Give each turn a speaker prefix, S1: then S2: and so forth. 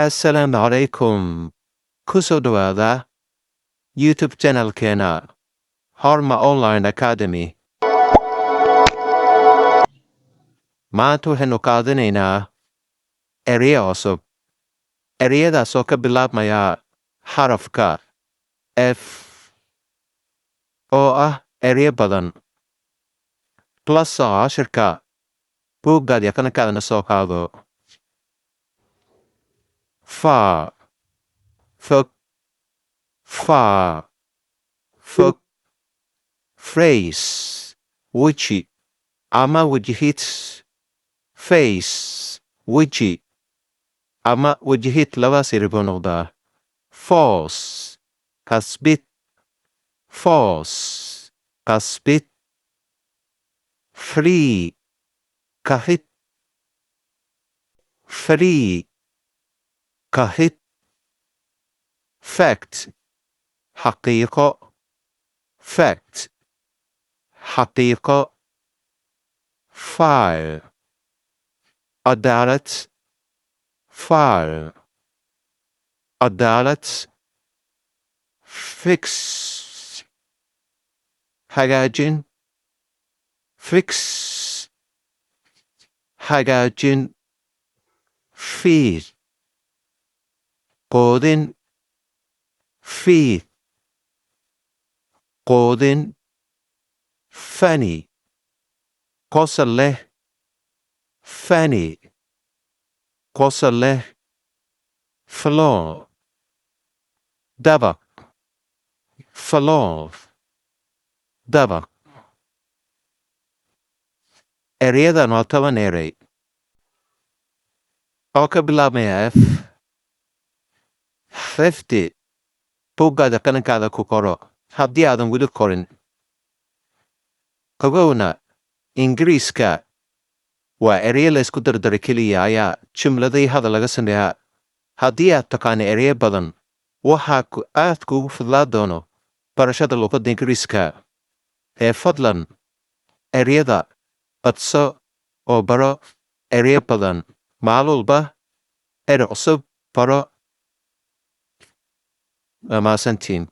S1: Assalamu alaikum. Kusodwada. YouTube channel kena. Harma Online Academy. Maantu henu qaadanayna ereyo cusub. Ereyadaasoo ka bilaabmaya xarafka F oo ah ereyo badan. Plus cashirka buuggaad yaqaankaadana soo qaado. Fa, fog, fa, fog. Phrase, weji, ama wajihid. Face, weji, ama wajihid labadaas eribo noqdaa. False, kasbid. False, kasbid. Free, kahid. Free, kahid. Fact, حقيقة. Fact, حقيقة. File, عدالة. File, عدالة. Fix, hagaajin. Fix, hagaajin. Feed, quudin. Feed, quudin. Funny, qosol leh. Funny, qosol leh. Floor, dabaq. Floor, dabaq. Ereyadan waa 10 erey oo ka bilaabmaya F. 50 buuggaada qalinkaada ku qoro haddii aadan weli qorin. Qogowna Ingiriiska waa ereyo la isku dardara keliya ayaa jumladay hadal laga sameeyaa. Haddii aad taqaano ereyo badan, waxaa aad kuugu fudlaa doono barashada luqadda Ingiriiska. Fadlan ereyada badso oo baro ereyo badan. Maalin walba ere cusub baro. Waa mahadsantihiin.